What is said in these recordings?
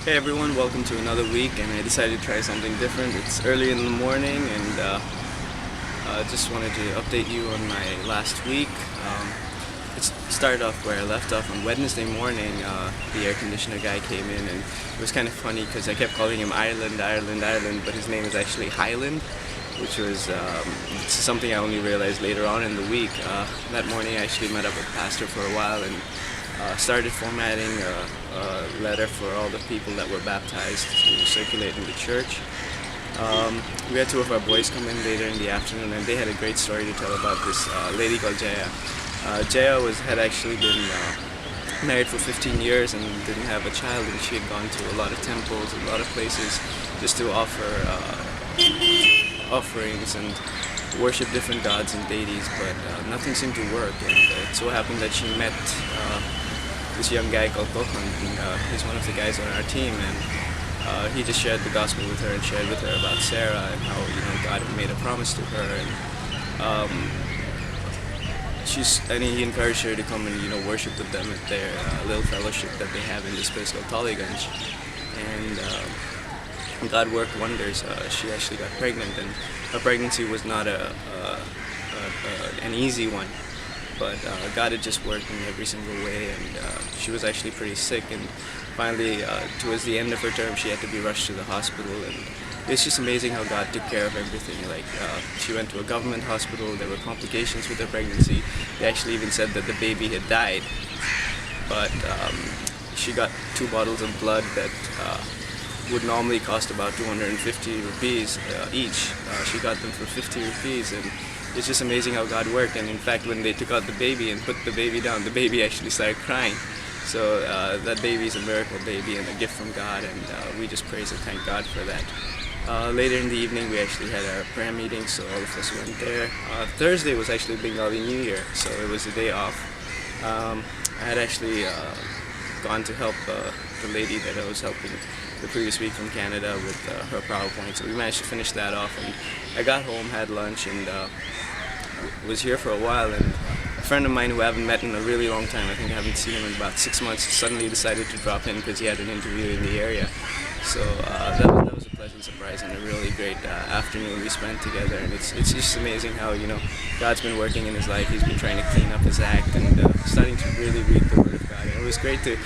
Hey everyone, welcome to another week, and I decided to try something different. It's early in the morning, and just wanted to update you on my last week. It started off where I left off on Wednesday morning. The air conditioner guy came in, and it was kind of funny because I kept calling him Ireland, Ireland, Ireland, but his name is actually Highland, which was something I only realized later on in the week. That morning I actually met up with Pastor for a while and started formatting a letter for all the people that were baptized to circulate in the church. We had two of our boys come in later in the afternoon, and they had a great story to tell about this lady called Jaya. Jaya had actually been married for 15 years and didn't have a child, and she had gone to a lot of temples, a lot of places, just to offer offerings and worship different gods and deities, but nothing seemed to work. And it so happened that she met this young guy called Kokon, and he's one of the guys on our team, and he just shared the gospel with her and shared with her about Sarah and how God had made a promise to her, and he encouraged her to come and worship with them at their little fellowship that they have in this place called Taliganj, and God worked wonders. She actually got pregnant, and her pregnancy was not an easy one, but God had just worked in every single way, and she was actually pretty sick, and finally towards the end of her term she had to be rushed to the hospital, and it's just amazing how God took care of everything. Like she went to a government hospital, there were complications with her pregnancy. They actually even said that the baby had died, but she got 2 bottles of blood that would normally cost about 250 rupees each. She got them for 50 rupees, and it's just amazing how God worked. And in fact, when they took out the baby and put the baby down, the baby actually started crying. So that baby is a miracle baby and a gift from God, and we just praise and thank God for that. Later in the evening, we actually had our prayer meeting, so all of us went there. Thursday was actually Bengali New Year, so it was a day off. I had actually gone to help the lady that I was helping the previous week from Canada with her PowerPoint, so we managed to finish that off, and I got home, had lunch, and was here for a while, and a friend of mine who I haven't met in a really long time, I think I haven't seen him in about 6 months, suddenly decided to drop in because he had an interview in the area. So that was a pleasant surprise and a really great afternoon we spent together, and it's just amazing how God's been working in his life. He's been trying to clean up his act and starting to really read the Word of God. And it was great to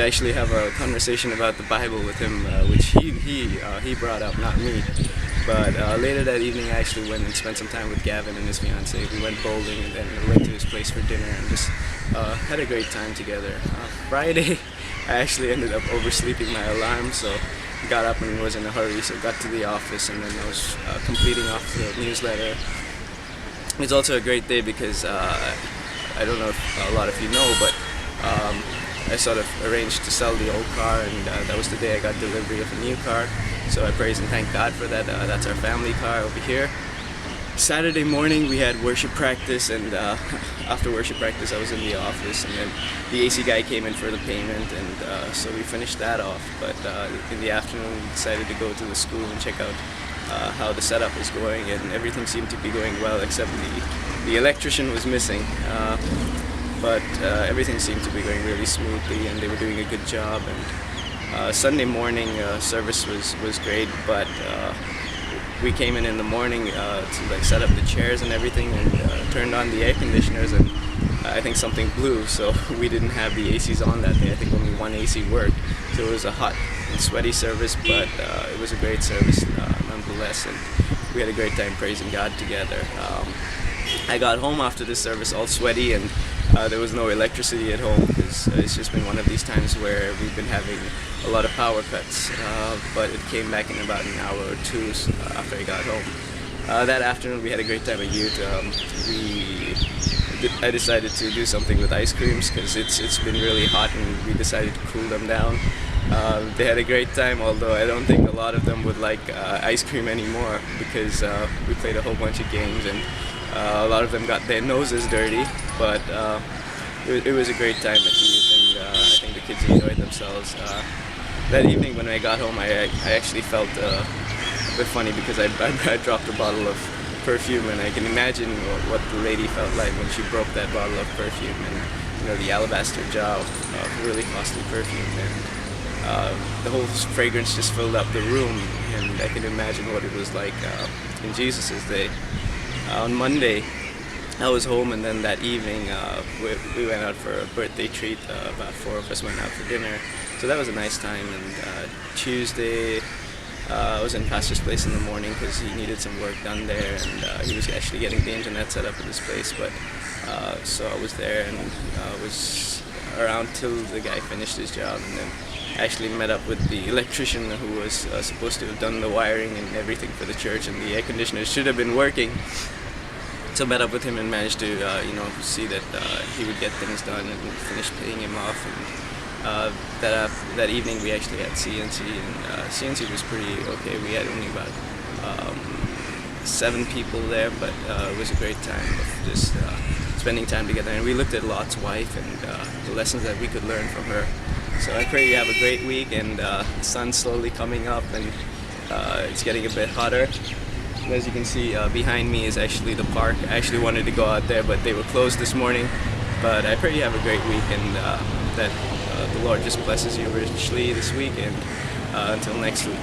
actually have a conversation about the Bible with him, which he brought up, not me. But later that evening, I actually went and spent some time with Gavin and his fiance. We went bowling and then we went to his place for dinner and just had a great time together. Friday, I actually ended up oversleeping my alarm, so got up and was in a hurry, so got to the office, and then I was completing off the newsletter. It's also a great day because I don't know if a lot of you know, but I sort of arranged to sell the old car, and that was the day I got delivery of a new car. So I praise and thank God for that. That's our family car over here. Saturday morning we had worship practice, and after worship practice I was in the office, and then the AC guy came in for the payment, and so we finished that off. But in the afternoon we decided to go to the school and check out how the setup is going, and everything seemed to be going well except the electrician was missing. But everything seemed to be going really smoothly, and they were doing a good job. And Sunday morning service was great, but we came in the morning to set up the chairs and everything, and turned on the air conditioners, and I think something blew, so we didn't have the ACs on that day. I think only one AC worked, so it was a hot and sweaty service, but it was a great service nonetheless, and we had a great time praising God together. I got home after this service all sweaty, and there was no electricity at home because it's just been one of these times where we've been having a lot of power cuts, but it came back in about an hour or two after I got home. That afternoon we had a great time at youth. I decided to do something with ice creams because it's been really hot, and we decided to cool them down. They had a great time, although I don't think a lot of them would like ice cream anymore because we played a whole bunch of games, and a lot of them got their noses dirty, but it was a great time at youth, and I think the kids enjoyed themselves. That evening when I got home, I actually felt a bit funny because I dropped a bottle of perfume, and I can imagine what the lady felt like when she broke that bottle of perfume, and the alabaster jar of really costly perfume. And the whole fragrance just filled up the room, and I can imagine what it was like in Jesus' day. On Monday, I was home, and then that evening we went out for a birthday treat. About 4 of us went out for dinner, so that was a nice time. And Tuesday, I was in Pastor's place in the morning because he needed some work done there, and he was actually getting the internet set up in this place. But so I was there and was around till the guy finished his job, and then actually met up with the electrician who was supposed to have done the wiring and everything for the church, and the air conditioner should have been working. So met up with him and managed to see that he would get things done and finish paying him off. And that evening we actually had CNC, and CNC was pretty okay. We had only about 7 people there, but it was a great time of just spending time together. And we looked at Lot's wife and the lessons that we could learn from her. So I pray you have a great week, and the sun's slowly coming up, and it's getting a bit hotter. As you can see, behind me is actually the park. I actually wanted to go out there, but they were closed this morning. But I pray you have a great week, and that the Lord just blesses you richly this week, and until next week.